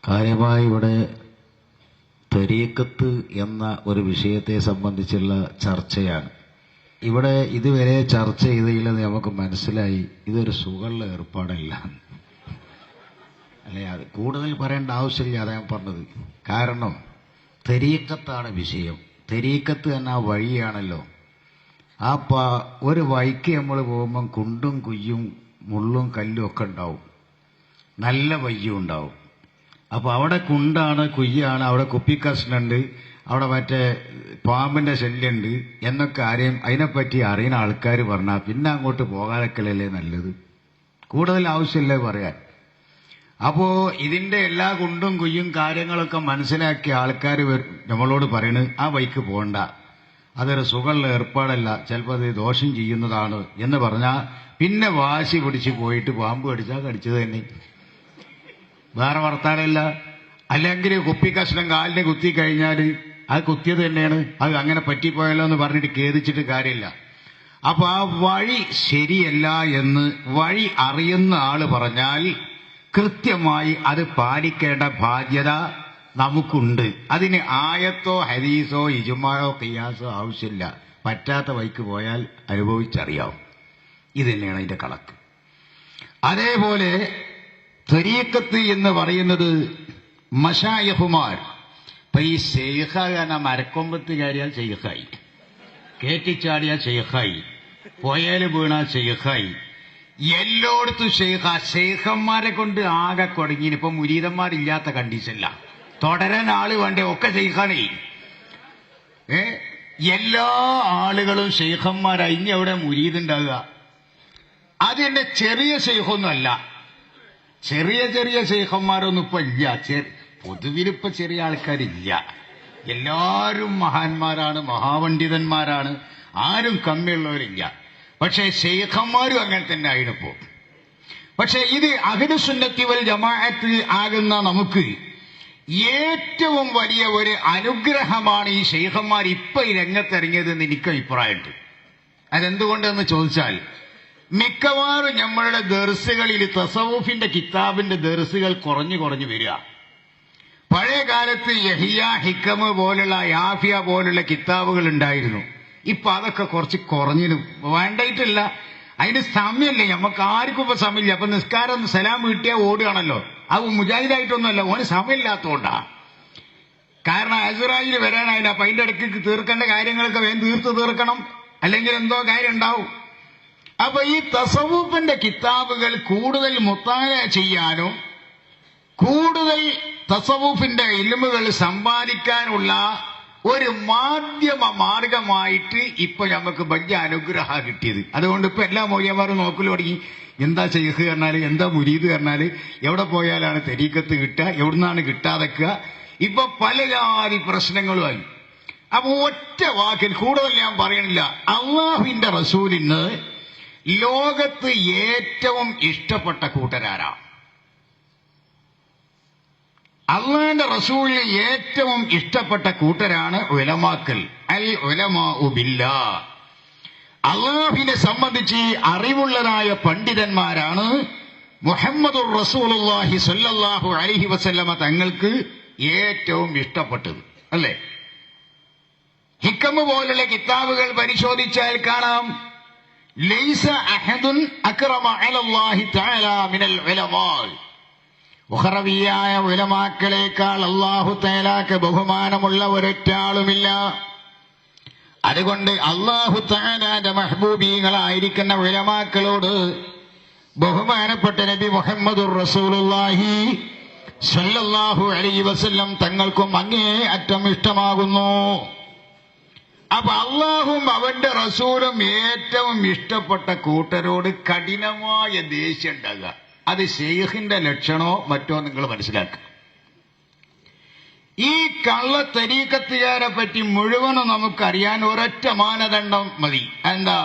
കാര്യമായി ഇവിടെ ത്വരീഖത്ത് എന്ന ഒരു വിഷയത്തെ സംബന്ധിച്ചുള്ള ചർച്ചയാണ്. ഇവിടെ ഇതുവരെ ചർച്ച ചെയ്തതിൽ നമുക്ക് മനസ്സിലായി ഇതൊരു സുഖമുള്ള ഏർപ്പാടല്ല. അല്ലെ, അത് കൂടുതൽ പറയേണ്ട ആവശ്യമില്ല, അതാ ഞാൻ പറഞ്ഞത്. കാരണം ത്വരീഖത്താണ് വിഷയം. ത്വരീഖത്ത് എന്ന വഴിയാണല്ലോ. ആ ഒരു വഴിക്ക് നമ്മൾ പോകുമ്പം കുണ്ടും കുയ്യും മുള്ളും കല്ലും ഒക്കെ ഉണ്ടാവും, നല്ല വയ്യും ഉണ്ടാവും. അപ്പൊ അവിടെ കുണ്ടാണ്, കുയ്യാണ്, അവിടെ കുപ്പിക്കഷ്ണുണ്ട്, അവിടെ മറ്റേ പാമ്പിന്റെ ശല്യമുണ്ട് എന്നൊക്കെ അതിനെപ്പറ്റി അറിയുന്ന ആൾക്കാർ പറഞ്ഞാൽ പിന്നെ അങ്ങോട്ട് പോകാതെക്കലല്ലേ നല്ലത്. കൂടുതൽ ആവശ്യമില്ലേ പറയാൻ. അപ്പോ ഇതിന്റെ എല്ലാ കുണ്ടും കുയ്യും കാര്യങ്ങളൊക്കെ മനസ്സിലാക്കിയ ആൾക്കാർ നമ്മളോട് പറയണ് ആ വഴിക്ക് പോകണ്ട, അതൊരു സുഖമുള്ള ഏർപ്പാടല്ല, ചിലപ്പോൾ അത് ദോഷം ചെയ്യുന്നതാണ് എന്ന് പറഞ്ഞാൽ പിന്നെ വാശി പിടിച്ച് പോയിട്ട് പാമ്പ് കടിച്ചാൽ കടിച്ചത് തന്നെ, വേറെ വർത്താനമില്ല. അല്ലെങ്കിൽ കുപ്പിക്കഷ്ണം കാലിന് കുത്തി കഴിഞ്ഞാൽ അത് കുത്തിയത് തന്നെയാണ്, അത് അങ്ങനെ പറ്റിപ്പോയല്ലോ എന്ന് പറഞ്ഞിട്ട് ഖേദിച്ചിട്ട് കാര്യമില്ല. അപ്പൊ ആ വഴി ശരിയല്ല എന്ന് വഴി അറിയുന്ന ആള് പറഞ്ഞാൽ കൃത്യമായി അത് പാലിക്കേണ്ട ബാധ്യത നമുക്കുണ്ട്. അതിന് ആയത്തോ ഹദീസോ ഇജ്മായോ ഖിയാസോ ആവശ്യമില്ല. പറ്റാത്ത വഴിക്ക് പോയാൽ അനുഭവിച്ചറിയാവും. ഇത് തന്നെയാണ് അതിന്റെ കണക്ക്. അതേപോലെ ത്വരീഖത്ത് എന്ന് പറയുന്നത് മശായിഖുമാർ, ഇപ്പൊ ഈ ശൈഖാന മരക്കൊമ്പത്ത് കയറിയാൽ ശൈഖായി, കേറ്റിച്ചാടിയാൽ ശൈഖായി, പോയാൽ വീണാൽ ശൈഖായി, എല്ലായിടത്തും ശൈഖന്മാരെ കൊണ്ട് ആകെ കുടുങ്ങി. ഇപ്പൊ മുരീദന്മാരില്ലാത്ത കണ്ടീഷനില്ല, തുടരാൻ ആള് വേണ്ടേ, ഒക്കെ ശൈഖാണേ. എല്ലാ ആളുകളും ശൈഖന്മാരായി. ഇനി അവിടെ മുരീദുണ്ടാകുക അതിന്റെ ചെറിയ ശൈഖൊന്നുമല്ല, ചെറിയ ചെറിയ ശൈഖന്മാരൊന്നും ഇപ്പൊ ഇല്ല. പൊതുവിലിപ്പോ ചെറിയ ആൾക്കാരില്ല, എല്ലാവരും മഹാന്മാരാണ്, മഹാപണ്ഡിതന്മാരാണ്, ആരും കമ്മിയുള്ളവരില്ല. പക്ഷെ ശൈഖന്മാരും അങ്ങനെ തന്നെ ആയിപ്പോ. പക്ഷെ ഇത് അഹ്ലു സുന്നത്തി വൽ ജമാഅത്തിൽ ആകുന്ന നമുക്ക് ഏറ്റവും വലിയ ഒരു അനുഗ്രഹമാണ് ഈ ശൈഖന്മാർ ഇപ്പൊ ഈ രംഗത്തിറങ്ങിയതെന്ന് എനിക്ക് അഭിപ്രായമുണ്ട്. അതെന്തുകൊണ്ടെന്ന് ചോദിച്ചാൽ, മിക്കവാറും നമ്മളുടെ ദർസുകളിൽ തസവൂഫിന്റെ കിതാബിന്റെ ദർസുകൾ കുറഞ്ഞു കുറഞ്ഞു വരിക. പഴയ കാലത്ത് യഹിയ, ഹിക്കമ് പോലുള്ള, യാഫിയ പോലുള്ള കിതാബുകൾ ഉണ്ടായിരുന്നു. ഇപ്പൊ അതൊക്കെ കുറച്ച് കുറഞ്ഞിനും വേണ്ടായിട്ടില്ല, അതിന് സമയമില്ല. നമുക്ക് ആർക്കും ഇപ്പൊ സമയമില്ല. അപ്പൊ നിസ്കാരം സലാം വീട്ടിയാൽ ഓടുകയാണല്ലോ. അത് മുജാഹിദായിട്ടൊന്നുമല്ല, ഓന് സമയമില്ലാത്തതുകൊണ്ടാ. കാരണം അസ്റായിൽ വരാനായില്ല. അപ്പൊ അതിന്റെ ഇടയ്ക്ക് തീർക്കേണ്ട കാര്യങ്ങളൊക്കെ വേഗം തീർക്കണം, അല്ലെങ്കിൽ എന്തോ കാര്യം ഉണ്ടാവും. അപ്പൊ ഈ തസവൂഫിന്റെ കിതാബുകൾ കൂടുതൽ മുത്താല ചെയ്യാനും കൂടുതൽ തസവൂഫിന്റെ ഇൽമുകൾ സമ്പാദിക്കാനുള്ള ഒരു മാർഗമായിട്ട് ഇപ്പൊ നമുക്ക് വലിയ അനുഗ്രഹം കിട്ടിയത്. അതുകൊണ്ട് ഇപ്പൊ എല്ലാ മൗലവിമാരും നോക്കൽ തുടങ്ങി, എന്താ ശൈഖ് പറഞ്ഞാല്, എന്താ മുരീദ് പറഞ്ഞാല്, എവിടെ പോയാലാണ് തരീഖത്ത് കിട്ടുക, എവിടുന്നാണ് കിട്ടാതെക്കുക. ഇപ്പൊ പല ജാതി പ്രശ്നങ്ങളുമായി. അപ്പൊ ഒറ്റ വാക്കിൽ കൂടുതൽ ഞാൻ പറയണില്ല, അള്ളാഹുവിന്റെ റസൂലിന് ലോകത്ത് ഏറ്റവും ഇഷ്ടപ്പെട്ട കൂട്ടരാരാ? അള്ളാന്റെ റസൂലിന് ഏറ്റവും ഇഷ്ടപ്പെട്ട കൂട്ടരാണ് ഉലമാക്കൾ. അൽ ഉലമാഉ ബില്ലാഹ്. അള്ളാഹുവിനെ സംബന്ധിച്ച് അറിവുള്ളതായ പണ്ഡിതന്മാരാണ് മുഹമ്മദുർ റസൂലുള്ളാഹി സ്വല്ലല്ലാഹു അലൈഹി വസല്ലമ തങ്ങൾക്ക് ഏറ്റവും ഇഷ്ടപ്പെട്ടത്. അല്ലേ? ഹിക്കമ് പോലുള്ള കിതാബുകൾ പരിശോധിച്ചാൽ കാണാം, ലൈസ അഹദുൻ അക്റമ അലല്ലാഹി തആല മിനൽ ഉലമാ. ഉഖറവിയായ ഉലമാക്കളേക്കാൾ അല്ലാഹു തആലാക്ക് ബഹുമാനമുള്ള ഒരൊറ്റാളുമില്ല. അതുകൊണ്ട് അല്ലാഹു തആലാന്റെ മഹ്ബൂബീകളായിരിക്കുന്ന ഉലമാക്കളോട് ബഹുമാനപ്പെട്ട നബി മുഹമ്മദുർ റസൂലുള്ളാഹി സ്വല്ലല്ലാഹു അലൈഹി വസല്ലം തങ്ങൾക്കും അങ്ങേ അറ്റം ഇഷ്ടമാകുന്നു. അപ്പൊ അള്ളാഹും അവന്റെ റസൂലും ഏറ്റവും ഇഷ്ടപ്പെട്ട കൂട്ടരോട് കഠിനമായ ദേഷ്യം ഉണ്ടാകുക, അത് ശൈഖിന്റെ ലക്ഷണമോ മറ്റോ നിങ്ങൾ മനസ്സിലാക്കുക. ഈ കള്ള തരീഖത്തുകാരെ പറ്റി മുഴുവനും നമുക്കറിയാൻ ഒരൊറ്റ മാനദണ്ഡം മതി. എന്താ?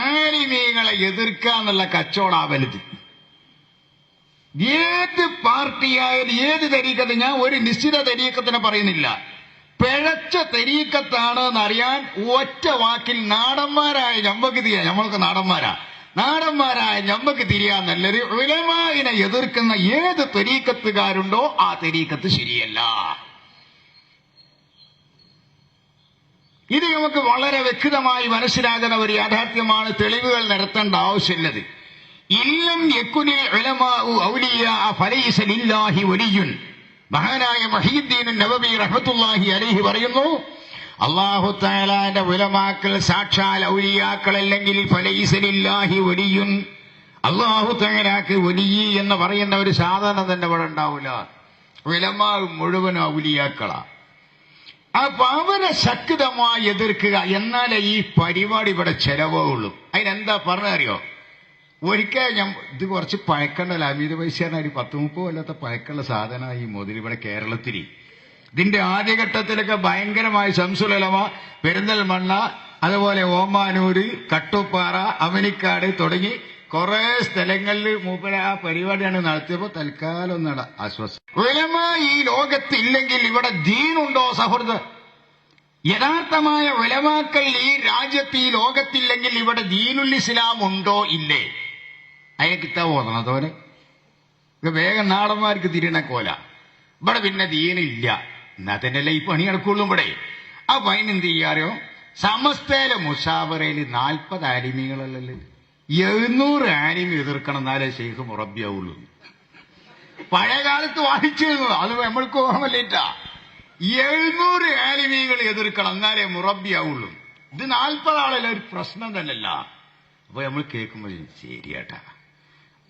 ആലിമീങ്ങളെ എതിർക്കുക എന്നുള്ള കച്ചവടാവരുത്. ഏത് പാർട്ടിയായാലും ഏത് തരീഖത്ത്, ഞാൻ ഒരു നിശ്ചിത തരീഖത്തിനെ പറയുന്നില്ല, പിഴച്ച തരീഖത്താണ് എന്നറിയാൻ ഒറ്റ വാക്കിൽ നാടന്മാരായ നമ്മൾക്ക് നാടന്മാരാ, നാടന്മാരായ ഞമ്മക്ക് തിരിയാൻ നല്ലത് ഉലമാഇനെ എതിർക്കുന്ന ഏത് ത്വരീഖത്തുകാരുണ്ടോ ആ ത്വരീഖത്ത് ശരിയല്ല. ഇത് നമുക്ക് വളരെ വ്യക്തമായി മനസ്സിലാകുന്ന ഒരു യാഥാർത്ഥ്യമാണ്. തെളിവുകൾ നിരത്തേണ്ട ആവശ്യമില്ലത്. ഇല്ലം യകുനിൽ ഉലമാഉ ഔലിയാ ഫലൈസ ലില്ലാഹി വലിയുൻ. മഹാനായ മുഹയ്യിദ്ദീൻ നബവി റഹ്മത്തുള്ളാഹി അലൈഹി പറയുന്നു, അല്ലാഹു തആലാന്റെ ഉലമാക്കൾ സാക്ഷാൽ ഔലിയാക്കളല്ലെങ്കിൽ ഫലൈസ ലില്ലാഹി വലിയുൻ, അല്ലാഹു തആലാക്ക് വലി എന്ന് പറയുന്ന ഒരു സാധനം തന്നെ ഇവിടെ ഉണ്ടാവില്ല. ഉലമാ മുഴുവൻ ഔലിയാക്കളാ. അപ്പൊ അവരെ ശക്തമായി എതിർക്കുക, എന്നാലേ ഈ പരിപാടി ഇവിടെ ചെലവുള്ളൂ. അതിനെന്താ പറഞ്ഞറിയോ? ഒരിക്കൽ ഞാൻ ഇത് കുറച്ച് പഴക്കണ്ടല്ലോ, അമീത് പൈസയാണ് ഒരു 10-30 കൊല്ലത്തെ പഴക്കമുള്ള സാധനമാണ് ഈ മുതൽ ഇവിടെ കേരളത്തിൽ. ഇതിന്റെ ആദ്യഘട്ടത്തിലൊക്കെ ഭയങ്കരമായ ശംസുൽ ഉലമ, പെരിന്തൽമണ്ണ, അതുപോലെ ഓമാനൂര്, കട്ടുപ്പാറ, അമനിക്കാട് തുടങ്ങി കുറെ സ്ഥലങ്ങളിൽ മൂപ്പര ആ പരിപാടിയാണ് നടത്തിയപ്പോ തൽക്കാലം ഒന്നട ആശ്വാസം. ഉലമ ഈ ലോകത്തില്ലെങ്കിൽ ഇവിടെ ദീനുണ്ടോ സഹൃദ? യഥാർത്ഥമായ ഉലമാക്കൾ ഈ രാജ്യത്ത് ഈ ലോകത്തില്ലെങ്കിൽ ഇവിടെ ദീനുൽ ഇസ്ലാം ഉണ്ടോ ഇല്ലേ? അതിനെ കിട്ടാൻ പോകണം തോനെ വേഗം നാടന്മാർക്ക് തിരിയണ കോല. ഇവിടെ പിന്നെ ദീനില്ല, എന്നാ തന്നെയല്ലേ ഈ പണി നടക്കുള്ളൂ ഇവിടെ. അപ്പൊ അതിനെന്ത് ചെയ്യാറോ? സമസ്തയിലെ മുഷാവറയിൽ 40 ആലിമീങ്ങളല്ലല്ലോ, 700 ആലിമി എതിർക്കണം, എന്നാലേ ഷെയ്ഖ് മുറബിയാവുള്ളൂ. പഴയ കാലത്ത് വായിച്ചിരുന്നു, അത് നമ്മൾക്ക് ഓർമ്മല്ലേറ്റാ. 700 ആലിമീങ്ങൾ എതിർക്കണം, എന്നാലേ മുറബിയാവുള്ളൂ. ഇത് 40 ആളല്ല, ഒരു പ്രശ്നം തന്നെയല്ല. അപ്പൊ നമ്മൾ കേൾക്കുമ്പോൾ ശരിയാട്ടാ,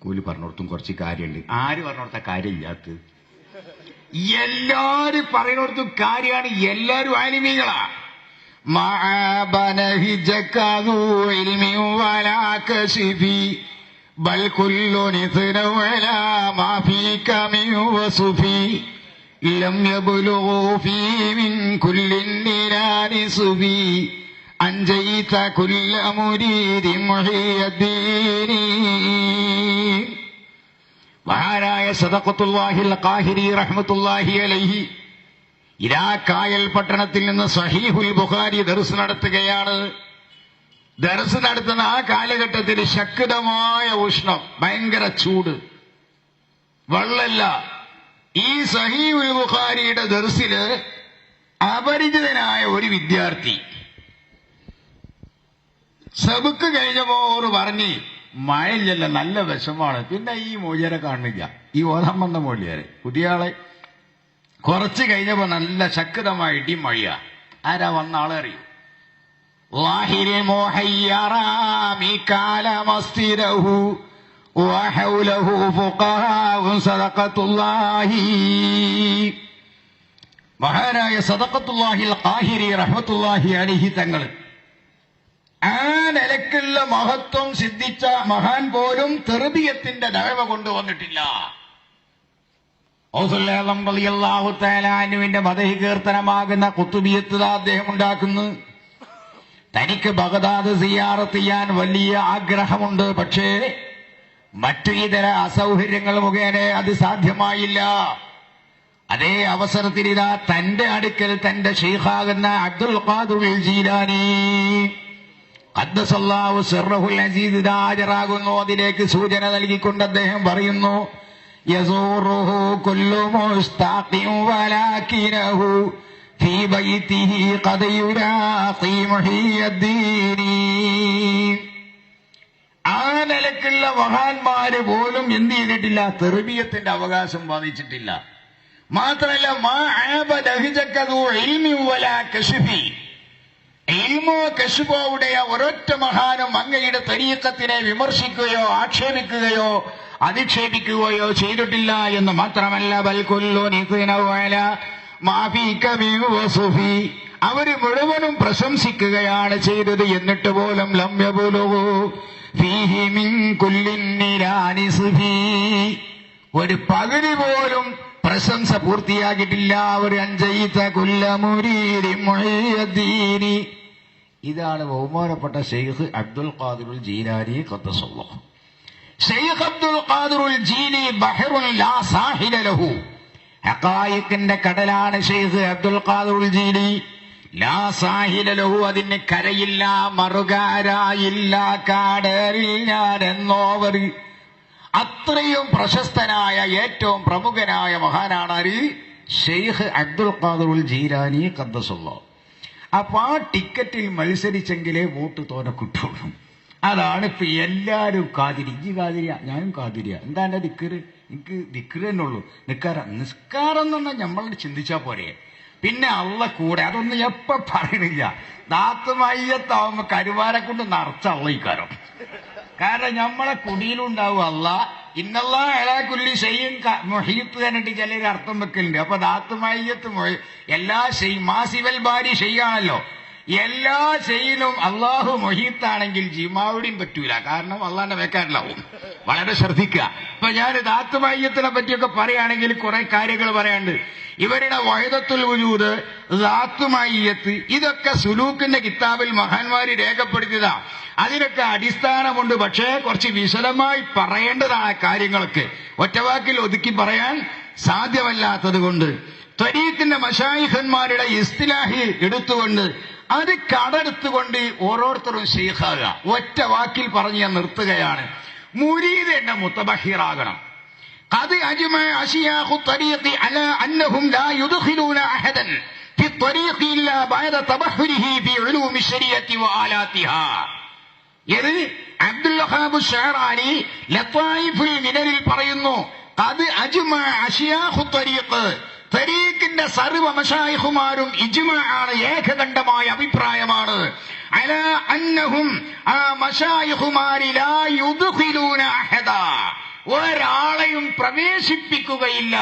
കൂലി പറഞ്ഞോടത്തും കുറച്ച് കാര്യമുണ്ട്. ആര് പറഞ്ഞോടത്ത കാര്യമില്ലാത്ത? എല്ലാരും പറയുന്നിടത്തും കാര്യമാണ്. എല്ലാരും ആലിമീങ്ങളാ. അൻജൈത കുല്ല മുരീദി മുഹിയദ്ദീനി. മഹാനായ സദഖത്തുല്ലാഹിൽ ഖാഹിരി റഹ്മത്തുള്ളാഹി അലൈഹി ഇരാക്കായൽ പട്ടണത്തിൽ നിന്ന് സഹീഹുൽ ബുഖാരി ദർസ് നടത്തുകയാണ്. ദർസ് നടത്തുന്ന ആ കാലഘട്ടത്തിൽ ശക്തമായ ഉഷ്ണം, ഭയങ്കര ചൂട്, വെള്ളമില്ല. ഈ സഹീഹുൽ ബുഖാരിയുടെ ദർസില് അപരിചിതനായ ഒരു വിദ്യാർത്ഥി സബക്ക് കഴിഞ്ഞപ്പോ ഓറ് പറഞ്ഞ്, മഴയില്ലല്ലോ, നല്ല വിഷമാണ്. പിന്നെ ഈ മൊഴിയരെ കാണുന്നില്ല, ഈ ഓതാൻ വന്ന മൊഴിയരെ പുതിയ ആളെ. കുറച്ച് കഴിഞ്ഞപ്പോ നല്ല ശക്തമായ ഇടിയും മഴയാ. ആരാ വന്ന ആളെ അറിയൂ? മഹാനായ സദഖത്തുല്ലാഹിൽ ഖാഹിരി റഹ്മത്തുള്ളാഹി അലൈഹി തങ്ങൾ ആ നിലക്കുള്ള മഹത്വം സിദ്ധിച്ച മഹാൻ പോലും തെർബിയത്തിന്റെ ദഅവ കൊണ്ടുവന്നിട്ടില്ല. റളിയല്ലാഹു തആല അൻഹുവിന്റെ മദഹ് കീർത്തനമാകുന്ന ഖുതുബിയത്ത് അദ്ദേഹം ഉണ്ടാക്കുന്നു. തനിക്ക് ബഗ്ദാദ് സിയാറത്ത് ചെയ്യാൻ വലിയ ആഗ്രഹമുണ്ട്, പക്ഷേ മറ്റു ഇതര അസൗകര്യങ്ങൾ മുഖേന അത് സാധ്യമായില്ല. അതേ അവസരത്തിൽ ഇതാ തന്റെ അടുക്കൽ തന്റെ ശൈഖാകുന്ന അബ്ദുൽ ഖാദിർ ജീലാനി ഖദ്ദസല്ലാഹു സിർറഹുൽ അസീസ് ഹാജരാകുന്നു. അതിലേക്ക് സൂചന നൽകിക്കൊണ്ട് അദ്ദേഹം പറയുന്നു, യസൂറുഹു കുല്ലു മുസ്താഖിൻ വലാകിനഹു ഫീ ബൈതിഹി ഖദ് യുലാഖി മുഹിയദ്ദീനി. ആ നിലക്കുള്ള മഹാന്മാര് പോലും എന്ത് ചെയ്തിട്ടില്ല? തെർബിയത്തിന്റെ അവകാശം വാദിച്ചിട്ടില്ല. മാത്രമല്ല, മാ ആബദ ഹിജക്കദു ഇൽമി വലാ കശ്ഫി, ഇൽമോ കശ്ഫോ ഉடைய ഒരൊറ്റ മഹാനും അങ്ങയുടെ തരീഖത്തിനെ വിമർശിക്കുകയോ ആക്ഷേപിക്കുകയോ അധിക്ഷേപിക്കുകയോ ചെയ്തിട്ടില്ല എന്ന് മാത്രമല്ല, ബൽ കുല്ലു നിഖിനവല മാഫീക മിൻ വസുഫി, അവര് മുഴുവനും പ്രശംസിക്കുകയാണ് ചെയ്തത്. എന്നിട്ട് പോലും ലം യബുലുഗു ഫീഹി മിൻ കുല്ലിൻ നിരാനി സുഫി, ഒരു പകുതി പോലും പ്രശംസ പൂർത്തിയാക്കിയിട്ടില്ല. ഒരു അൻജൈത കുല്ല മുരീദി മുഹിയദ്ദീനി. ഇതാണ് ബഹുമാനപ്പെട്ട ശൈഖ് അബ്ദുൽ ഖാദിറുൽ ജീലാനി ഖദ്ദസല്ലാഹു. ശൈഖ് അബ്ദുൽ ഖാദിറുൽ ജീലി ബഹറുൻ ലാ സാഹില ലഹു, ഹഖായിഖിന്റെ കടലാണ് ശൈഖ് അബ്ദുൽ ഖാദിറുൽ ജീലി. ലാ സാഹില ലഹു, അതിന് കരയില്ല, മറുകാരായില്ല, കാടേറിൽ ഞാൻ എന്നോവർ. അത്രയും പ്രശസ്തനായ ഏറ്റവും പ്രമുഖനായ മഹാനാണ് ആര്? ഷെയ്ഖ് അബ്ദുൽ ഖാദിറുൽ ജീലാനി ഖദ്ദസല്ലാഹ്. അപ്പൊ ആ ടിക്കറ്റിൽ മത്സരിച്ചെങ്കിലേ വോട്ട് തോനെ കിട്ടുള്ളൂ. അതാണ് ഇപ്പൊ എല്ലാരും കാതിരി. ഇജ്ജ് കാതിരിയ, ഞാനും കാതിരിയ. എന്താ എന്റെ ദിക്കറ്? എനിക്ക് ദിക്കറ് തന്നെ ഉള്ളൂ. നിസ്കാരം എന്ന് പറഞ്ഞാൽ നമ്മൾ ചിന്തിച്ചാ പോരെ. പിന്നെ അള്ള കൂടെ, അതൊന്നും എപ്പ പറയണില്ല. ദാത്തുമയ്യത്താവുമ്പോ കരുവാരെ കൊണ്ട് നിറച്ച അള്ളയിക്കാരം. കാരണം നമ്മളെ കുടിയിലുണ്ടാവും അള്ള. ഇന്നല്ലാ അലാ കുല്ലി ഷൈഇൻ മുഹീത്ത് എന്നിട്ട് ചിലർ അർത്ഥം വെക്കലുണ്ട്. അപ്പൊ ദാത്തുമയ്യത്ത് എല്ലാ ഷെയ് മാസിവൽ ബാരി ഷെയ്യാണല്ലോ. എല്ലാ ഷെയ്യിലും അള്ളാഹു മൊഹീത്താണെങ്കിൽ ജിമാവുടെയും പറ്റൂല. കാരണം അള്ളാന്റെ വേക്കാരിലാവും. വളരെ ശ്രദ്ധിക്കുക. ഇപ്പൊ ഞാൻ ദാത്തുമയ്യത്തിനെ പറ്റിയൊക്കെ പറയുകയാണെങ്കിൽ കുറെ കാര്യങ്ങൾ പറയാനുണ്ട്. ഇവരുടെ വഹദത്തുൽ വജൂദ്, ദാത്തുമയ്യത്ത്, ഇതൊക്കെ സുലൂക്കിന്റെ കിതാബിൽ മഹാന്മാര് രേഖപ്പെടുത്തിയതാ. അതിനൊക്കെ അടിസ്ഥാനമുണ്ട്. പക്ഷേ കുറച്ച് വിശദമായി പറയേണ്ടതാണ് കാര്യങ്ങളൊക്കെ. ഒറ്റവാക്കിൽ ഒതുക്കി പറയാൻ സാധ്യമല്ലാത്തത് കൊണ്ട് ത്വരീഖിന്റെ മശായിഖന്മാരുടെ ഇസ്തിലാഹി എടുത്തുകൊണ്ട് അത് കടമെടുത്തുകൊണ്ട് ഓരോരുത്തരും ശൈഖാകുക. ഒറ്റ വാക്കിൽ പറഞ്ഞ് ഞാൻ നിർത്തുകയാണ്. മുരീദ് എന്ന മുത്തബഹിറാകണം. قد أجمع أشياخ الطريق على أنهم لا يدخلون أحدا في الطريق إلا بعد تبحره في علوم الشريعة وآلاتها. ഇത് അബ്ദുൽ വഹാബ് ഷഅറാനി ലത്തായിഫുൽ മിനനിൽ പറയുന്നു. قد أجمع أشياخ الطريق, തരീഖിന്റെ സർവ്വ മശായിഖുമാരും ഇജ്മാഅാണ്, ഏകകണ്ഠമായ അഭിപ്രായമാണ്. അലാ അന്നഹും, ആ മശായിഖുമാരി ലാ യുദ്ഖിലൂന അഹദാ, ഒരാളെയും പ്രവേശിപ്പിക്കുകയില്ല.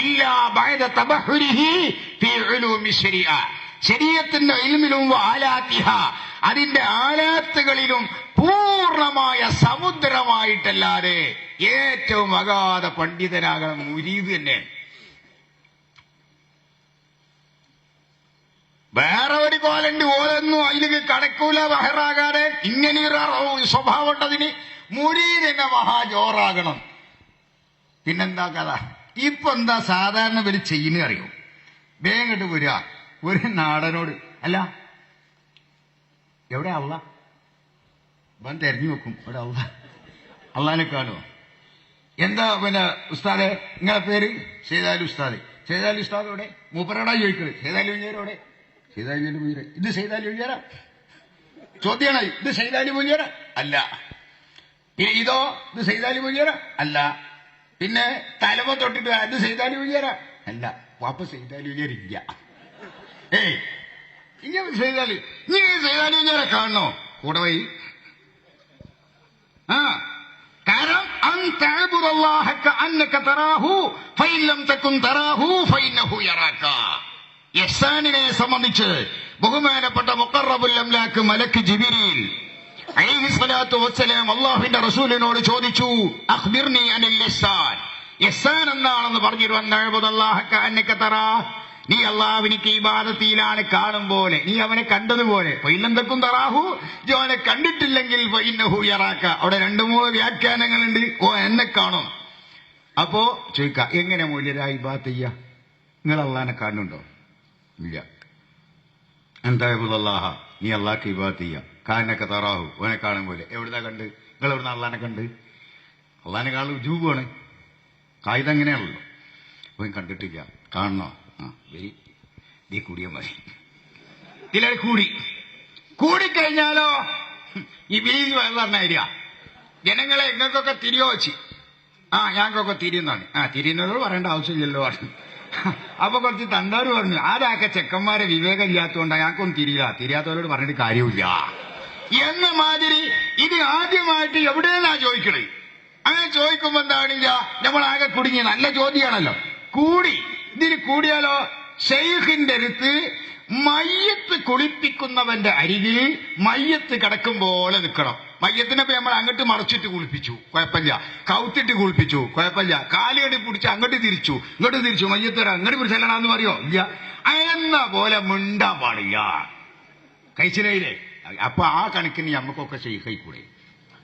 ഇല്ലാ ബഅദ തബഹുരിഹി ഫീ ഉലൂമി ശരീഅ, ശരീഅത്തിന്റെ ഇൽമിലും ആലാത്തിഹ, അതിന്റെ ആലാത്തുകളിലും പൂർണ്ണമായ സമുദ്രമായിട്ടല്ലാതെ. ഏറ്റവും അഗാധ പണ്ഡിതനാകണം മുരീദ് തന്നെ. വേറെ ഒരു കോലണ്ട് ഓലൊന്നും അതിലേക്ക് കടക്കൂല ബഹറാകാതെ. ഇങ്ങനെയൊരു സ്വഭാവം ഉണ്ടതിന്. മുരീദ് എന്നെ മഹാജോറാകണം. പിന്നെന്താ കഥ? ഇപ്പൊ എന്താ സാധാരണ ഇവര് ചെയ്യുന്ന അറിയോ? വേഗട്ട് വരിക ഒരു നാടനോട്, അല്ല എവിടെ അള്ള, ഇവൻ തെരഞ്ഞു വെക്കും. ഇവിടെ അള്ളാനെ കാണുമോ? എന്താ പിന്നെ ഉസ്താദെ നിങ്ങളെ പേര്? സൈദാലി ഉസ്താദ്. സൈദാലി ഉസ്താദ് എവിടെ? മൂപ്പരോടാ ചോദിക്കുന്നത്. സൈദാലി മുഞ്ഞേരോടെ? സൈദാലി മുഞ്ഞേര. ഇത് സൈദാലി മുഞ്ഞേര ചോദ്യമാണ്. ഇത് സൈദാലി മുഞ്ഞേര അല്ല. ഇതോ? ഇത് സൈദാലി മുഞ്ഞേര അല്ല. പിന്നെ തലമ തൊട്ടിട്ട് ഇത് സൈദാലി മുഞ്ഞേര അല്ല. വാപ്പ സൈദാലി മുഞ്ഞേര ഇല്ല. ഇങ്ങനെ സൈദാലി, നീ സൈദാലി മുഞ്ഞേര കാണണോ? കൂടെ പോയി. കാരണം ഇഹ്സാനിനെ സംബന്ധിച്ച് ബഹുമാനപ്പെട്ട മുഖറബുൽ അംലാക്ക് മലക്ക് ജിബ്രീൽ അലൈഹിസ്സലാത്തു വസ്സലാം അല്ലാഹുവിന്റെ റസൂലിനോട് ചോദിച്ചു, അഖ്ബിർനി അനിൽ ഇഹ്സാൻ, ഇഹ്സാൻ എന്താണെന്ന് പറഞ്ഞു. അന്നഅബ്ദുല്ലാഹ കഅന്നക തറാ, നീ അള്ളാഹുവിനിക്ക് ഇബാദത്തിലാണ് കാണും പോലെ, നീ അവനെ കണ്ടതുപോലെ. ഫൈലന്തക്കും തറാഹു, അവനെ കണ്ടിട്ടില്ലെങ്കിൽ ഫൈന്നഹു യറാക. അവിടെ 2-3 വ്യാഖ്യാനങ്ങളുണ്ട്. ഓ എന്നെ കാണും. അപ്പോ ചോദിക്ക, എങ്ങനെ മൂല്യരാ ഇബാദത്ത് ചെയ്യ? നിങ്ങൾ അള്ളാഹിനെ കാണുന്നുണ്ടോ? ഇല്ല. അന്തഅബ്ദുല്ലാഹ, നീ അള്ളാഹ്ക്ക് ഇബാദത്ത് ചെയ്യ. കഅന്നക തറാഹു, അവനെ കാണും പോലെ. എവിടുന്നാ കണ്ട്? നിങ്ങൾ എവിടുന്ന അള്ളാഹിനെ കണ്ട്? അള്ളാഹിനെ കാണൽ ഉജൂബാണ്. കായിക അങ്ങനെയാണല്ലോ. അവൻ കണ്ടിട്ടില്ല, കാണണോ? വെരി നീ കൂടിയ മതി. ഇതിലെ കൂടിക്കഴിഞ്ഞാലോ ഈ ബിലീസ് പറഞ്ഞ ജനങ്ങളെ ഇങ്ങൾക്കൊക്കെ തിരിയോ വെച്ച് ഞങ്ങൾക്കൊക്കെ തിരിയുന്നാണ്. തിരിയുന്നതോട് പറയേണ്ട ആവശ്യമില്ലല്ലോ പറഞ്ഞു. അപ്പൊ കുറച്ച് തണ്ടാര് പറഞ്ഞു, ആരാക്കെ ചെക്കന്മാരെ വിവേകം ഇല്ലാത്തതുകൊണ്ടാണ് ഞങ്ങൾക്കൊന്നും തിരിയാത്തവരോട് പറഞ്ഞിട്ട് കാര്യമില്ല എന്ന മാതിരി. ഇത് ആദ്യമായിട്ട് എവിടെയെന്നാ ചോദിക്കണേ? അങ്ങനെ ചോദിക്കുമ്പോ എന്താണില്ല, നമ്മളാകെ കുടുങ്ങി. നല്ല ചോദ്യമാണല്ലോ. ഇതിന് കൂടിയാലോ? ഷെയ്ഖിന്റെ അടുത്ത് മയ്യത്ത് കുളിപ്പിക്കുന്നവന്റെ അരികിൽ മയ്യത്ത് കിടക്കുമ്പോലെ നിൽക്കണം. മയ്യത്തിനൊക്കെ നമ്മൾ അങ്ങോട്ട് മറച്ചിട്ട് കുളിപ്പിച്ചു, കുഴപ്പമില്ല. കൗത്തിട്ട് കുളിപ്പിച്ചു, കുഴപ്പമില്ല. കാലുകടി പിടിച്ച് അങ്ങോട്ട് തിരിച്ചു, ഇങ്ങോട്ട് തിരിച്ചു. മയ്യത്ത് അങ്ങോട്ട് പിടിച്ചല്ലാന്ന് പറയോ? ഇല്ല. എന്ന പോലെ മിണ്ടാൻ പാടില്ല. കഴിച്ചില്ലേ? അപ്പൊ ആ കണക്കിന് നമുക്കൊക്കെ ഷെയ്ഖായിക്കൂടെ?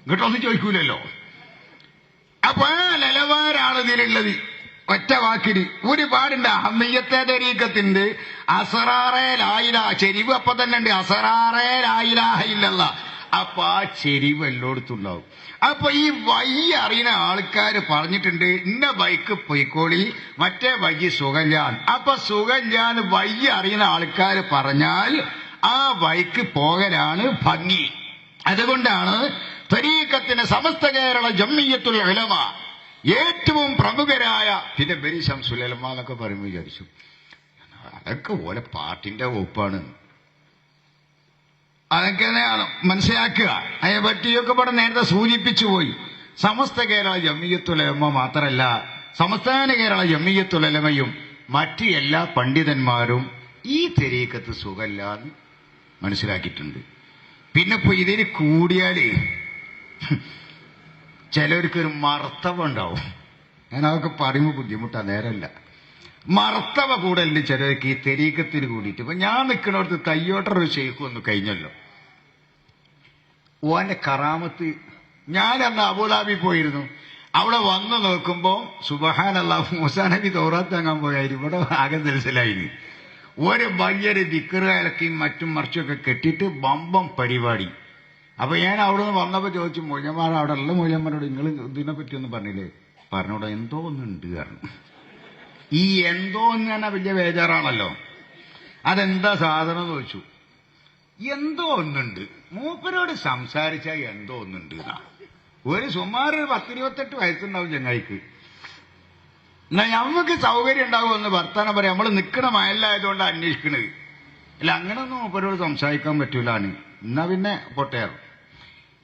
ഇങ്ങോട്ടൊന്നും ചോദിക്കൂലല്ലോ. അപ്പൊ ആ നിലവാരാണ് ഇതിലുള്ളത്. ഒറ്റ വാക്കിന് ഒരുപാടുണ്ട്. അഹമ്മയ്യത്തെ തരീക്കത്തിന്റെ അസറാറേ ലായില ചെരിവ് അപ്പൊ തന്നെ ഉണ്ട്. അസറാറേ ലായിലാഹ ഇല്ലല്ലാ. അപ്പൊ ആ ചെരിവ് എല്ലായിടത്തും ഉണ്ടാവും. അപ്പൊ ഈ വഴി അറിയുന്ന ആൾക്കാർ പറഞ്ഞിട്ടുണ്ട്, ഇന്ന ബൈക്ക് പൊയ്ക്കോളി, മറ്റേ വഴി സുഖല്യാൻ. അപ്പൊ സുഖല്യാൻ വഴി അറിയുന്ന ആൾക്കാർ പറഞ്ഞാൽ ആ ബൈക്ക് പോകലാണ് ഭംഗി. അതുകൊണ്ടാണ് തരീക്കത്തിന് സമസ്ത കേരള ജംഇയ്യത്തുൽ ഉലമ ഏറ്റവും പ്രമുഖരായ, പിന്നെ ബരി ശംസുൽ ഉലമ എന്നൊക്കെ പറയുമ്പോൾ വിചാരിച്ചു അതൊക്കെ ഓലെ പാർട്ടിന്റെ വകുപ്പാണ്. അതൊക്കെ മനസ്സിലാക്കുക. അതിനെ പറ്റിയൊക്കെ ഇവിടെ നേരത്തെ സൂചിപ്പിച്ചു പോയി. സമസ്ത കേരള ജംഇയ്യത്തുൽ ഉലമ മാത്രമല്ല, സംസ്ഥാന കേരള ജംഇയ്യത്തുൽ ഉലമയും മറ്റ് എല്ലാ പണ്ഡിതന്മാരും ഈ തരീക്കത്ത് സുഖല്ലാന്ന് മനസ്സിലാക്കിയിട്ടുണ്ട്. പിന്നെ ഇപ്പൊ ഇതിന് കൂടിയാല് ചിലവർക്കൊരു മർത്തവ ഉണ്ടാവും. ഞാൻ അതൊക്കെ പറയുമ്പോൾ ബുദ്ധിമുട്ടാ, നേരല്ല. മർത്തവ കൂടലിന് ചിലർക്ക് ഈ തെരീക്കത്തിന് കൂടിയിട്ട്. ഇപ്പൊ ഞാൻ നിൽക്കുന്നിടത്ത് തയ്യോട്ടൊരു ഷെയ്ഖ് വന്നു കഴിഞ്ഞല്ലോ. ഓന്റെ കറാമത്ത്, ഞാൻ അന്ന് അബുദാബി പോയിരുന്നു. അവിടെ വന്നു നോക്കുമ്പോ സുബ്ഹാനല്ലാഹ്, മൂസാ നബി തൗറാത്ത് വാങ്ങാൻ പോയായിരുന്നു. ഇവിടെ ആകെ മനസ്സിലായിന്. ഒരു വലിയൊരു ദിക്റുകാലൊക്കെയും മറ്റും മറിച്ചൊക്കെ കെട്ടിയിട്ട് ബമ്പം പരിപാടി. അപ്പൊ ഞാൻ അവിടെ നിന്ന് വന്നപ്പോ ചോദിച്ചു, മൂല്യന്മാർ അവിടെ ഉള്ള മൂല്യന്മാരോട് നിങ്ങൾ ഇതിനെ പറ്റി ഒന്നും പറഞ്ഞില്ലേ? പറഞ്ഞോടെ എന്തോ ഒന്നുണ്ട് കാരണം. ഈ എന്തോ എന്ന് തന്നെ വലിയ ബേജാറാണല്ലോ. അതെന്താ സാധനം എന്ന് ചോദിച്ചു. എന്തോ ഒന്നുണ്ട്. മൂപ്പരോട് സംസാരിച്ചാൽ എന്തോ ഒന്നുണ്ട് എന്നാ. ഒരു സുമാർ 10-28 വയസ്സുണ്ടാവും ചങ്ങായിക്ക്. എന്നാ ഞമ്മക്ക് സൗകര്യം ഉണ്ടാവുമെന്ന് വർത്താനം പറയാം. നമ്മൾ നിൽക്കണ മയലായതുകൊണ്ട് അന്വേഷിക്കണത്. അല്ല, അങ്ങനൊന്നും മൂപ്പരോട് സംസാരിക്കാൻ പറ്റൂലാണ്. എന്നാ പിന്നെ പൊട്ടയാറും.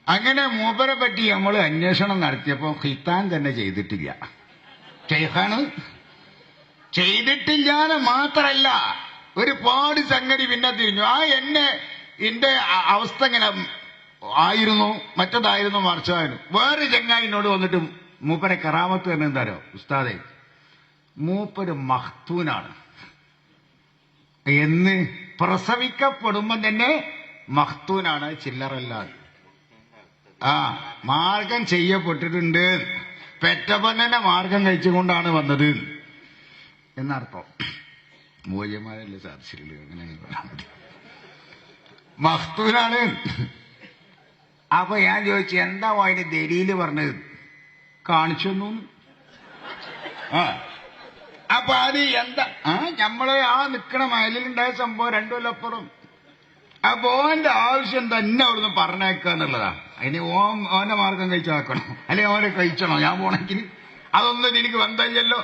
അങ്ങനെ മൂപ്പരെ പറ്റി നമ്മൾ അന്വേഷണം നടത്തിയപ്പോ ഖിത്താൻ തന്നെ ചെയ്തിട്ടില്ല. ഷെയ്ഖാണ് ചെയ്തിട്ടില്ലാന്ന് മാത്രല്ല, ഒരുപാട് സംഗതി പിന്നെ തിരിഞ്ഞു. എന്റെ അവസ്ഥ ഇങ്ങനെ ആയിരുന്നു, മറ്റതായിരുന്നു, മറിച്ചായിരുന്നു. വേറെ ചങ്ങായിനോട് വന്നിട്ട് മൂപ്പരെ കറാമത്ത് തന്നെ എന്താരോ, ഉസ്താദെ മൂപ്പര് മഖ്തൂനാണ് എന്ന് പ്രസവിക്കപ്പെടുമ്പം തന്നെ മഖ്തൂനാണ്, ചില്ലറല്ലാതെ. മാർഗം ചെയ്യപ്പെട്ടിട്ടുണ്ട്. പെറ്റപ്പൻ തന്നെ മാർഗം കഴിച്ചുകൊണ്ടാണ് വന്നത് എന്നർത്ഥം. മൂല്യന്മാരല്ലേ സാധിച്ചില്ല, അങ്ങനെ പറയാൻ മതി. മഖ്തൂനാണ്. അപ്പൊ ഞാൻ ചോദിച്ചു, എന്താ അതിന് ദലീല് പറഞ്ഞത്? കാണിച്ചൊന്നു. അപ്പൊ അത് എന്താ, നമ്മള് നിക്കണ മയലിലുണ്ടായ സംഭവം 2 കൊല്ലപ്പുറം. അപ്പൊ ഓന്റെ ആവശ്യം തന്നെ അവിടുന്ന് പറഞ്ഞേക്കുക എന്നുള്ളതാ. അതിന് ഓന്റെ മാർഗം കഴിച്ചാക്കണം, അല്ലെ ഓനെ കഴിച്ചണോ ഞാൻ പോണെങ്കിൽ? അതൊന്നും എനിക്ക് ബന്ധമില്ലല്ലോ.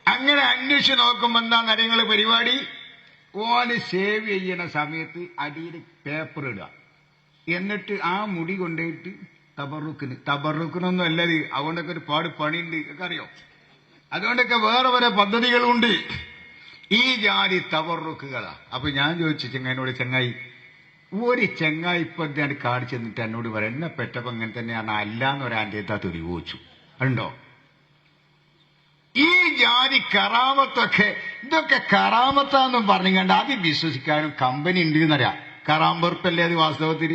അങ്ങനെ അന്വേഷിച്ച് നോക്കുമ്പോ എന്താ നരങ്ങള് പരിപാടി? ഓന് സേവ് ചെയ്യണ സമയത്ത് അടിയിൽ പേപ്പർ ഇടുക, എന്നിട്ട് ആ മുടി കൊണ്ടുപോയിട്ട് തബറുക്കിനൊന്നും അല്ലത്. അതുകൊണ്ടൊക്കെ ഒരുപാട് പണിയുണ്ട്, ഒക്കെ അറിയോ? അതുകൊണ്ടൊക്കെ വേറെ വേറെ പദ്ധതികളുണ്ട്. ഈ ജാതി തബറുക്കുകളാ. അപ്പൊ ഞാൻ ചോദിച്ചു ചെങ്ങായിനോട്, ചങ്ങായി ഒരു ചെങ്ങായി ഇപ്പൊ ഞാൻ കാണിച്ചു തന്നിട്ട് എന്നോട് പറയാം, എന്നെ പെട്ടപ്പോ ഇങ്ങനെ തന്നെയാണ് അല്ലാന്ന് ഒരാൻ്റെ തെളിവ് വെച്ചു. ഉണ്ടോ? ഈ ജാതി കറാമത്തൊക്കെ, ഇതൊക്കെ കറാമത്താന്നും പറഞ്ഞുകൊണ്ട് അത് വിശ്വസിക്കാനും കമ്പനി ഉണ്ട് എന്നറിയാം. കറാമ്പുറത്തല്ലേ അത് വാസ്തവത്തിൽ.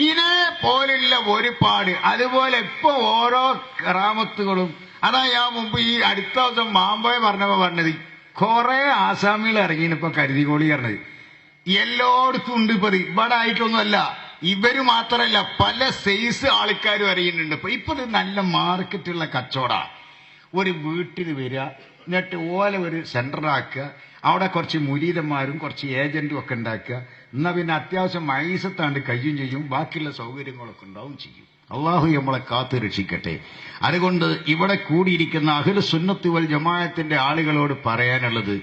ഇതേപോലുള്ള ഒരുപാട്, അതുപോലെ ഇപ്പൊ ഓരോ കറാമത്തുകളും. അതാ ഞാൻ മുമ്പ് ഈ അടുത്ത ദിവസം മാമ്പോയ പറഞ്ഞത്, കുറെ ആസാമികൾ ഇറങ്ങിയിപ്പോ കരുതികോളി പറഞ്ഞത്. എല്ലായിടത്തും ഉണ്ട് ഇപ്പൊ. ഇവിടെ ആയിട്ടൊന്നുമല്ല, ഇവര് മാത്രമല്ല, പല സൈസ് ആൾക്കാരും അറിയുന്നുണ്ട്. ഇപ്പൊ ഇത് നല്ല മാർക്കറ്റുള്ള കച്ചവട. ഒരു വീട്ടിൽ വരിക, എന്നിട്ട് ഓല ഒരു സെന്റർ ആക്കുക, അവിടെ കുറച്ച് മുരീദന്മാരും കുറച്ച് ഏജന്റും ഒക്കെ ഉണ്ടാക്കുക. എന്നാ പിന്നെ അത്യാവശ്യം മൈസത്താണ്ട് കഴിയും ചെയ്യും, ബാക്കിയുള്ള സൗകര്യങ്ങളൊക്കെ ഉണ്ടാവും ചെയ്യും. അള്ളാഹു നമ്മളെ കാത്തു രക്ഷിക്കട്ടെ. അതുകൊണ്ട് ഇവിടെ കൂടിയിരിക്കുന്ന അഹ്ലു സുന്നത്ത് വൽ ജമാഅത്തിന്റെ ആളുകളോട് പറയാനുള്ളത്,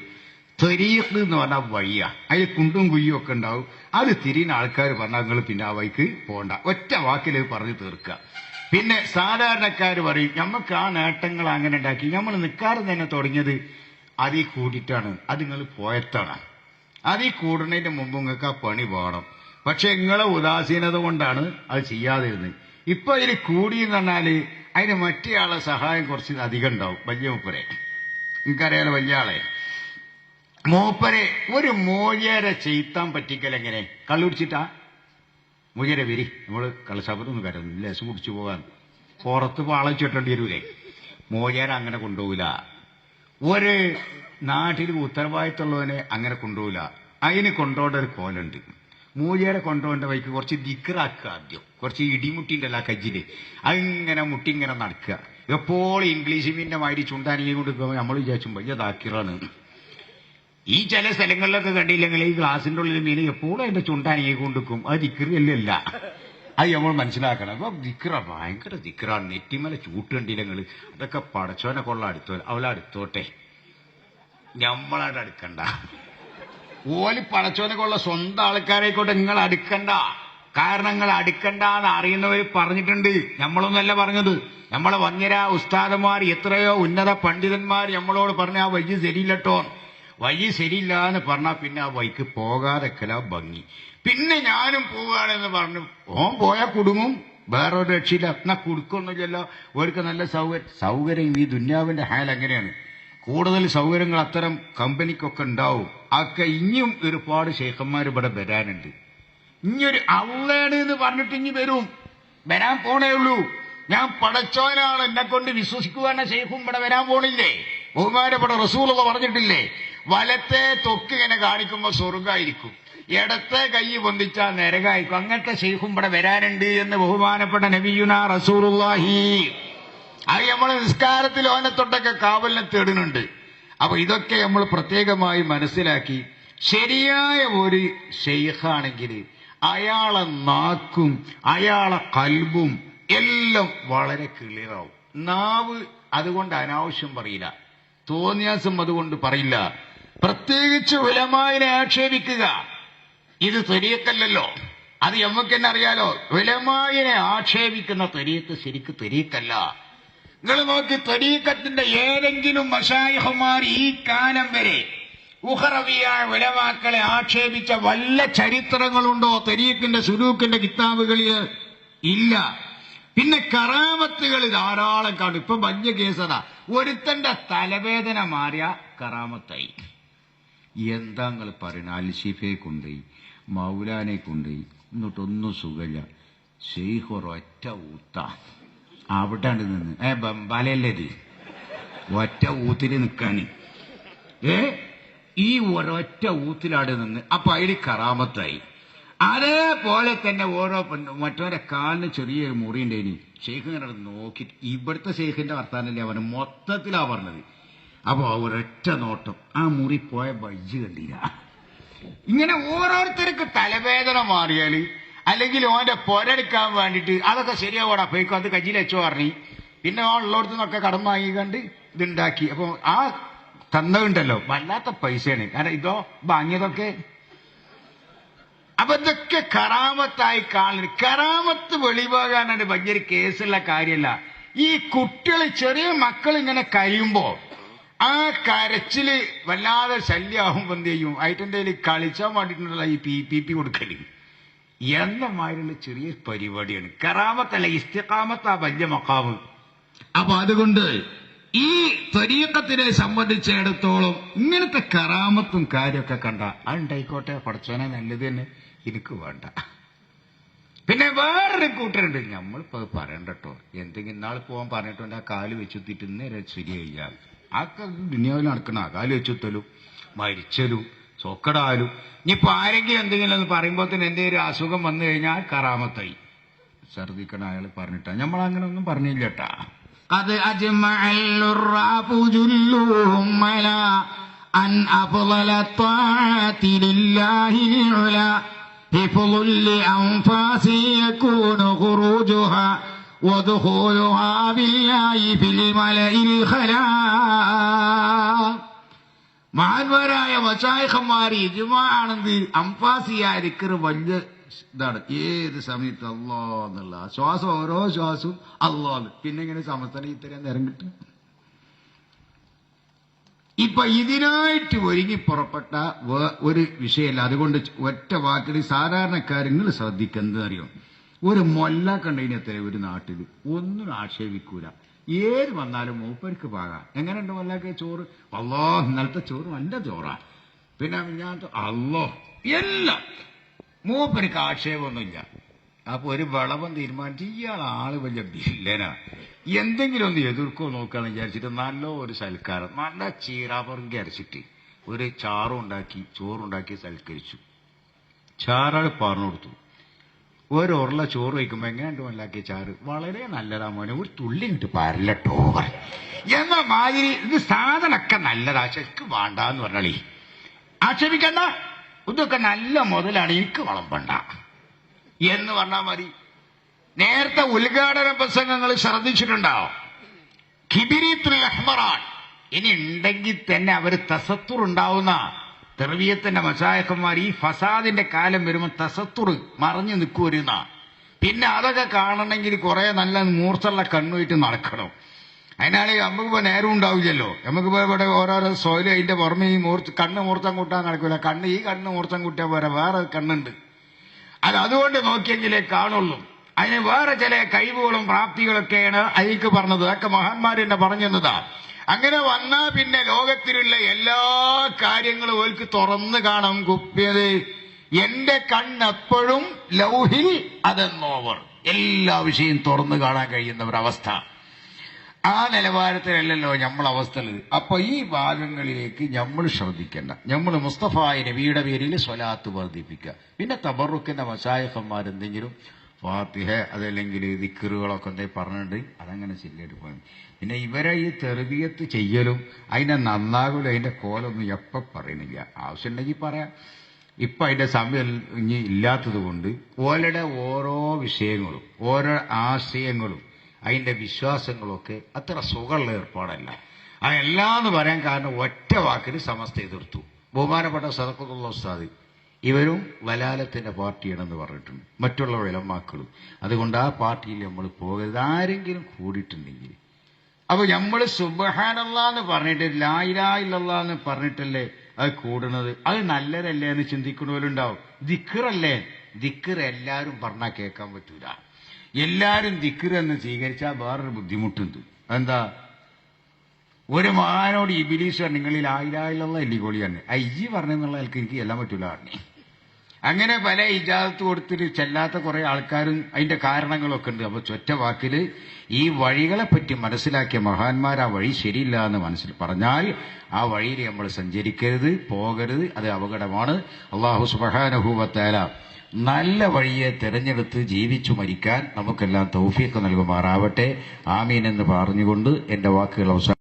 തരീഖ് എന്ന് പറഞ്ഞാൽ വഴിയാ. അതിൽ കുണ്ടും കുയ്യും ഒക്കെ ഉണ്ടാവും. അത് തിരിയുന്ന ആൾക്കാർ പറഞ്ഞാൽ നിങ്ങൾ പിന്നെ ആ വഴിക്ക് പോകണ്ട. ഒറ്റ വാക്കിൽ പറഞ്ഞു തീർക്കുക. പിന്നെ സാധാരണക്കാർ പറയും, നമുക്ക് ആ നേട്ടങ്ങൾ അങ്ങനെ ഉണ്ടാക്കി, നമ്മൾ നിൽക്കാതെ തന്നെ തുടങ്ങിയത് അതിൽ കൂടിയിട്ടാണ്. അത് നിങ്ങൾ പോയത്താണ്. അതിൽ കൂടുന്നതിന് മുമ്പ് നിങ്ങൾക്ക് ആ പണി പോകണം. പക്ഷെ നിങ്ങളെ ഉദാസീനത കൊണ്ടാണ് അത് ചെയ്യാതിരുന്നത്. ഇപ്പൊ ഇതിൽ കൂടി എന്ന് പറഞ്ഞാല് അതിന് മറ്റേ ആളെ സഹായം കുറച്ച് അധികം ഉണ്ടാവും. വലിയ മൂപ്പരെ നിങ്ങൾക്കറിയാലോ, വലിയ ആളെ മൂപ്പരെ ഒരു മോചേരെ ചെയ്ത്താൻ പറ്റിക്കൽ എങ്ങനെ? കള്ളുടിച്ചിട്ടാ മോചേരെ വരി, നമ്മള് കള്ളശാപത്തൊന്നും കരുതുന്നു ലേസ് കുടിച്ചു പോകാൻ പുറത്ത് പാള ചുട്ടേണ്ടി വരൂലേ? മോചാരം അങ്ങനെ കൊണ്ടുപോകില്ല. ഒരു നാട്ടിൽ ഉത്തരവാദിത്തമുള്ളവനെ അങ്ങനെ കൊണ്ടുപോകില്ല. അതിന് കൊണ്ടുപോകേണ്ട ഒരു കോലുണ്ട്. മൂജയുടെ കൊണ്ടുപോകേണ്ട വഴിക്ക് കുറച്ച് ദിക്റാക്കുക. ആദ്യം കുറച്ച് ഇടിമുട്ടിൻ്റെ അല്ല കജ്ജില് അങ്ങനെ മുട്ടി ഇങ്ങനെ നടക്കുക. എപ്പോഴും ഇംഗ്ലീഷ് മീനിന്റെ മാതിരി ചുണ്ടാനിയെ കൊണ്ട് നമ്മൾ വിചാരിച്ചു വലിയ ദാക്കിറാണ്. ഈ ചില സ്ഥലങ്ങളിലൊക്കെ കണ്ടില്ലെങ്കിൽ ഈ ഗ്ലാസിന്റെ ഉള്ളിൽ മീൻ എപ്പോഴും അതിന്റെ ചുണ്ടാനിയെ കൊണ്ടിരിക്കും. അത് ദിക്റല്ല. അത് നമ്മൾ മനസ്സിലാക്കണം. അപ്പൊ ദിക്റ ഭയങ്കര ദിക്റാണ്. നെറ്റിമല ചൂട്ട് കണ്ടില്ലെങ്കിൽ അതൊക്കെ പടച്ചോനെ കൊള്ള അവളടുത്തോട്ടെ, നമ്മളായിട്ട് അടുക്കണ്ട. ഓല് പടച്ചോനെ കൊള്ള സ്വന്തം ആൾക്കാരെക്കോട്ടെ നിങ്ങൾ അടുക്കണ്ട. കാരണം നിങ്ങൾ അടുക്കണ്ട എന്ന് അറിയുന്നവർ പറഞ്ഞിട്ടുണ്ട്. നമ്മളൊന്നല്ല പറഞ്ഞത്. നമ്മളെ വന്യര ഉസ്താദന്മാർ എത്രയോ ഉന്നത പണ്ഡിതന്മാർ നമ്മളോട് പറഞ്ഞ ആ വഴി ശരിയില്ലട്ടോ, വഴി ശരിയില്ല എന്ന് പറഞ്ഞാൽ പിന്നെ ആ വഴിക്ക് പോകാതെക്കല ഭംഗി. പിന്നെ ഞാനും പോവുകയാണെന്ന് പറഞ്ഞു ഓൻ പോയാൽ കുടുങ്ങും, വേറൊരു രക്ഷയില്ല. എന്നാ കുടുക്കൊന്നുമില്ലല്ലോ. ഓർക്ക് നല്ല സൗകര്യം ഈ ദുന്യാവിന്റെ ഹാൽ അങ്ങനെയാണ്. കൂടുതൽ സൗകര്യങ്ങൾ അത്തരം കമ്പനിക്കൊക്കെ ഉണ്ടാവും. അതൊക്കെ ഇനിയും ഒരുപാട് ശേഖന്മാർ ഇവിടെ വരാനുണ്ട്. ഇനിയൊരു അവളാണ് എന്ന് പറഞ്ഞിട്ട് ഇനി വരാൻ പോണേ ഉള്ളൂ. ഞാൻ പടച്ചോനാണ്, എന്നെ കൊണ്ട് വിശ്വസിക്കുവാന ശേഖും ഇവിടെ വരാൻ പോണില്ലേ? ബഹുമാനപ്പെട്ട റസൂലുള്ളാഹി പറഞ്ഞിട്ടില്ലേ, വലത്തെ തൊക്ക് ഇങ്ങനെ കാണിക്കുമ്പോൾ സ്വർഗ്ഗമായിരിക്കും, ഇടത്തെ കൈ പൊന്തിച്ചാൽ നരകായിരിക്കും. അങ്ങനത്തെ ശേഖും ഇവിടെ വരാനുണ്ട് എന്ന് ബഹുമാനപ്പെട്ട നബിയുനാ റസൂലുള്ളാഹി. അത് നമ്മൾ നിസ്കാരത്തിൽ ഓനെ തൊട്ടൊക്കെ കാവലിനെ തേടുന്നുണ്ട്. അപ്പൊ ഇതൊക്കെ നമ്മൾ പ്രത്യേകമായി മനസ്സിലാക്കി ശരിയായ ഒരു ശൈഖാണെങ്കിൽ അയാളെ നാക്കും അയാളെ കൽബും എല്ലാം വളരെ ക്ലിയറാവും. നാവ് അതുകൊണ്ട് അനാവശ്യം പറയില്ല, തോന്നിയാസം അതുകൊണ്ട് പറയില്ല. പ്രത്യേകിച്ച് ഉലമായിനെ ആക്ഷേപിക്കുക ഇത് ത്വരീഖല്ലല്ലോ, അത് നമുക്ക് തന്നെ അറിയാലോ. ഉലമായിനെ ആക്ഷേപിക്കുന്ന ത്വരീഖ് ശരിക്ക് ത്വരീഖല്ല. നിങ്ങൾ നോക്കി, ത്വരീഖത്തിന്റെ ഏതെങ്കിലും മശായിഖുമാർ ഈ കാലം വരെ ഉഖറവിയായ ഉലമാക്കളെ ആക്ഷേപിച്ച വല്ല ചരിത്രങ്ങളുണ്ടോ ത്വരീഖിന്റെ സുലൂക്കിന്റെ കിതാബുകളിൽ? ഇല്ല. പിന്നെ കറാമത്തുകൾ ധാരാളം കാണും. ഇപ്പൊ വലിയ കേസതാ, ഒരുത്തന്റെ തലവേദന മാറിയ കറാമത്തായി. എന്താ നിങ്ങൾ പറയുന്നത്? അൽഷിഫയെ കൊണ്ടുപോയി, മൗലാനെ കൊണ്ടുപോയി, എന്നിട്ടൊന്നും സുഖമില്ല. ശൈഖ് ഒരൊറ്റ ഊത്ത അവിടെയാണ് നിന്ന് ബംബാലല്ലേ ഇത്, ഒറ്റ ഊത്തിൽ നിൽക്കാന്. ഈ ഒരൊറ്റ ഊത്തിലാട് നിന്ന് അപ്പൊ അതിൽ കറാമത്തായി. അതേപോലെ തന്നെ ഓരോ മറ്റവരെ കാലിന് ചെറിയൊരു മുറിയുണ്ട്. ഇനി ഷെയ്ഖ് ഇങ്ങനെ നോക്കി, ഇവിടുത്തെ ഷെയ്ഖിന്റെ വർത്താനല്ലേ അവന് മൊത്തത്തിലാ പറഞ്ഞത്. അപ്പൊ ഒരൊറ്റ നോട്ടം ആ മുറി പോയ ബജ്ജ് കണ്ടില്ല. ഇങ്ങനെ ഓരോരുത്തർക്ക് തലവേദന മാറിയാല് അല്ലെങ്കിൽ ഓന്റെ പൊരെടുക്കാൻ വേണ്ടിയിട്ട് അതൊക്കെ ശരിയാവോടാ പോയിക്കോ, അത് കയ്യിൽ വെച്ചോ പറഞ്ഞു. പിന്നെ ആ ഉള്ളടത്തു നിന്നൊക്കെ കടം വാങ്ങിക്കണ്ട് ഇതുണ്ടാക്കി. അപ്പൊ ആ തന്നതുണ്ടല്ലോ വല്ലാത്ത പൈസയാണ്. കാരണം ഇതോ വാങ്ങിയതൊക്കെ. അപ്പൊ ഇതൊക്കെ കറാമത്തായി കാണുന്നു. കറാമത്ത് വെളിവാകാനാണ് വലിയൊരു കേസുള്ള കാര്യമല്ല. ഈ കുട്ടികൾ, ചെറിയ മക്കൾ ഇങ്ങനെ കരയുമ്പോ ആ കരച്ചില് വല്ലാതെ ശല്യമാകുമ്പോ എന്ത് ചെയ്യും, അതിന്റെ കളിച്ചാൻ വേണ്ടിയിട്ടുള്ള ഈ പി കൊടുക്കല് എന്ന മാതിരിയുള്ള ചെറിയ പരിപാടിയാണ്. കറാമത്തല്ല, ഇസ്തിഖാമത്താ വലിയ മക്കാമ്. അപ്പൊ അതുകൊണ്ട് ഈ ത്വരീഖത്തിനെ സംബന്ധിച്ചിടത്തോളം ഇങ്ങനത്തെ കറാമത്തും കാര്യമൊക്കെ കണ്ട അതുണ്ടായിക്കോട്ടെ, പടച്ചോനെ നല്ലത് തന്നെ, എനിക്ക് വേണ്ട. പിന്നെ വേറൊരു കൂട്ടരുണ്ട്, നമ്മളിപ്പോ പറയണ്ടോ, എന്തെങ്കിലും നാൾ പോകാൻ പറഞ്ഞിട്ടുണ്ട്, ആ കാല് വെച്ചുത്തിട്ട് നേരെ ശരിയായി. ആ ദുനിയാവിൽ നടക്കണ കാല് വെച്ചുത്തലും മരിച്ചലും ചൊക്കടാലും. ഇനിയിപ്പോ ആരെങ്കിലും എന്തെങ്കിലും എന്ന് പറയുമ്പോൾ തന്നെ എന്തെങ്കിലും അസുഖം വന്നു കഴിഞ്ഞാൽ കറാമത്തായി. ഛർദിക്കണ അയാൾ പറഞ്ഞിട്ടാ, നമ്മളങ്ങനെ ഒന്നും പറഞ്ഞില്ലട്ടാ. അത് മഹാന്മാരായ മശായിഖന്മാർ ഇജ്മാഅാണെന്ന് അംഫാസിയായ ദിക്ർ വലിയ ഇതാണ്. ഏത് സമയത്ത് അല്ലാ എന്നുള്ള ശ്വാസം, ഓരോ ശ്വാസവും അല്ലാ. പിന്നെ ഇങ്ങനെ സമസ്തന ഇത്രയും നേരം കിട്ടും. ഇപ്പൊ ഇതിനായിട്ട് ഒരുങ്ങി പുറപ്പെട്ട ഒരു വിഷയമല്ല. അതുകൊണ്ട് ഒറ്റ വാക്കിൽ സാധാരണക്കാര്യങ്ങൾ ശ്രദ്ധിക്കുന്നത് അറിയോ, ഒരു മൊല്ല കണ്ടതിനെത്ര ഒരു നാട്ടിൽ ഒന്നും ആക്ഷേപിക്കൂല. ഏത് വന്നാലും മൂപ്പർക്ക് പാകാം. എങ്ങനെയുണ്ട് മൊല്ലാക്ക ചോറ്? അല്ലോ ഇന്നലത്തെ ചോറ് നല്ല ചോറാ. പിന്നെ ഞാൻ അല്ലോ എല്ലാം മൂപ്പർക്ക് ആക്ഷേപമൊന്നുമില്ല. അപ്പൊ ഒരു വളവൻ തീരുമാനിച്ചു ഇയാൾ ആള് വലിയ വില്ലനാ, എന്തെങ്കിലും ഒന്ന് എതിർക്കോ നോക്കാന്ന് വിചാരിച്ചിട്ട് നല്ല ഒരു സൽക്കാരം, നല്ല ചീറാപറങ്കി അരച്ചിട്ട് ഒരു ചോറുണ്ടാക്കി സൽക്കരിച്ചു. ചാറാള് പറഞ്ഞു കൊടുത്തു. ഒരു ഉരുള ചോറ് വയ്ക്കുമ്പോ എങ്ങനെയുണ്ട് മല്ലാക്കിയ ചാറ്? വളരെ നല്ലതാ മോനെ, ഒരു തുള്ളി ഇട്ട് പരലട്ടോ എന്ന മാതിരി. ഇത് സാധനമൊക്കെ നല്ലതാ, ശരിക്ക് വേണ്ടാന്ന് പറഞ്ഞാളി, ആക്ഷേപിക്കണ്ട, ഇതൊക്കെ നല്ല മുതലാണ്, എനിക്ക് വളമ്പണ്ട എന്ന് പറഞ്ഞാൽ മതി. നേരത്തെ ഉദ്ഘാടന പ്രസംഗങ്ങൾ ശ്രദ്ധിച്ചിട്ടുണ്ടാവും. കിബിരീത്തുൽ അഹ്മറാൻ ഇനി ഉണ്ടെങ്കിൽ തന്നെ അവർ തസത്തുറുണ്ടാവുന്ന തെർവിയത്തിന്റെ മശായഖന്മാർ ഈ ഫസാദിന്റെ കാലം വരുമ്പോൾ തസത്തുറ് മറഞ്ഞു നിൽക്കുവരുന്ന. പിന്നെ അതൊക്കെ കാണണമെങ്കിൽ കുറെ നല്ല മൂർച്ചുള്ള കണ്ണുമായിട്ട് നടക്കണം. അതിനാണെങ്കിൽ നമുക്കിപ്പോ നേരം ഉണ്ടാവില്ലല്ലോ. നമുക്കിപ്പോ ഇവിടെ ഓരോരോ സോയിലും അതിന്റെ പുറമെ ഈ കണ്ണ് മൂർച്ചം കൂട്ടാൻ നടക്കില്ല. ഈ കണ്ണ് മൂർച്ചം കൂട്ടിയാൽ പോരാ, വേറെ കണ്ണുണ്ട്, അതുകൊണ്ട് നോക്കിയെങ്കിലേ കാണുള്ളൂ. അതിന് വേറെ ചില കഴിവുകളും പ്രാപ്തികളൊക്കെയാണ് അതിക്ക് പറഞ്ഞത്. അതൊക്കെ മഹാന്മാർ തന്നെ പറഞ്ഞു തന്നതാ. അങ്ങനെ വന്നാ പിന്നെ ലോകത്തിലുള്ള എല്ലാ കാര്യങ്ങളും ഓൽക്ക് തുറന്നു കാണാം. കുപ്പിയത് എന്റെ കണ്ണെപ്പോഴും ലൗഹിൽ അതെന്നോവർ, എല്ലാ വിഷയം തുറന്നു കാണാൻ കഴിയുന്ന ഒരവസ്ഥ. ആ നിലവാരത്തിലല്ലല്ലോ നമ്മളവസ്ഥയുള്ളത്. അപ്പൊ ഈ ഭാഗങ്ങളിലേക്ക് നമ്മൾ ശ്രദ്ധിക്കേണ്ട. നമ്മൾ മുസ്തഫ നബിയുടെ പേരിൽ സ്വലാത്ത് വർദ്ധിപ്പിക്കുക. പിന്നെ തബറുക്കിന്റെ മശായിഖന്മാരെന്തെങ്കിലും ഫാത്തിഹ അതല്ലെങ്കിൽ ദിക്റുകളൊക്കെ എന്തെങ്കിലും പറഞ്ഞിട്ട് അതങ്ങനെ ചെല്ലിയിട്ട് പോയി. പിന്നെ ഇവരെ ഈ തെർബിയത്ത് ചെയ്യലും അതിനെ നന്നാകലും അതിന്റെ കോലൊന്നും എപ്പം പറയണില്ല. ആവശ്യമുണ്ടെങ്കിൽ പറയാം. ഇപ്പൊ അതിന്റെ സമയം ഇനി ഇല്ലാത്തത് കൊണ്ട് ഓരുടെ ഓരോ വിഷയങ്ങളും ഓരോ ആശയങ്ങളും അതിന്റെ വിശ്വാസങ്ങളൊക്കെ അത്ര സുഖമുള്ള ഏർപ്പാടല്ല. അതെല്ലാന്ന് പറയാൻ കാരണം ഒറ്റ വാക്കിന് സമസ്ത എതിർത്തു. ബഹുമാനപ്പെട്ട സദഖത്തുള്ള ഉസ്താദ് ഇവരും വലാലത്തിന്റെ പാർട്ടിയാണെന്ന് പറഞ്ഞിട്ടുണ്ട്, മറ്റുള്ള വിലമാക്കളും. അതുകൊണ്ട് ആ പാർട്ടിയിൽ നമ്മൾ പോകരുത്. ആരെങ്കിലും കൂടിയിട്ടുണ്ടെങ്കിൽ അപ്പൊ നമ്മൾ സുബ്ഹാനല്ലാഹ് പറഞ്ഞിട്ട് ലാ ഇലാഹ ഇല്ലല്ലാഹ് എന്ന് പറഞ്ഞിട്ടല്ലേ അത് കൂടുന്നത്. അത് നല്ലതല്ലേ എന്ന് ചിന്തിക്കുന്നവരുണ്ടാവും. ദിക്റല്ലേ, ദിക്ർ എല്ലാവരും പറഞ്ഞാൽ കേൾക്കാൻ പറ്റൂല. എല്ലാരും ദിക്ർ എന്ന് സ്വീകരിച്ചാൽ വേറൊരു ബുദ്ധിമുട്ടുണ്ട്. എന്താ, ഒരു മഹാനോട് ഇബിലീസ് നിങ്ങളിൽ ലാ ഇലാഹ ഇല്ലല്ലാഹ് എല്ലിക്കോളിയാണ് അയ്യി പറഞ്ഞെന്നുള്ള ആൾക്ക് എനിക്ക് എല്ലാം പറ്റൂല പറഞ്ഞു. അങ്ങനെ പല ഇജാസത്ത് കൊടുത്തിട്ട് ചെല്ലാത്ത കുറെ ആൾക്കാരും അതിന്റെ കാരണങ്ങളൊക്കെ ഉണ്ട്. അപ്പൊ ചൊറ്റ വാക്കില് ഈ വഴികളെ പറ്റി മനസ്സിലാക്കിയ മഹാന്മാർ ആ വഴി ശരിയില്ല എന്ന് മനസ്സിൽ പറഞ്ഞാൽ ആ വഴിയിൽ നമ്മൾ സഞ്ചരിക്കരുത്, പോകരുത്. അത് അപകടമാണ്. അല്ലാഹു സുബ്ഹാനഹു വ തആല നല്ല വഴിയെ തിരഞ്ഞെടുത്ത് ജീവിച്ചു മരിക്കാൻ നമുക്കെല്ലാം തൗഫീഖ് നൽകുമാറാവട്ടെ. ആമീൻ എന്ന് പറഞ്ഞുകൊണ്ട് എന്റെ വാക്കുകൾ അവസാനം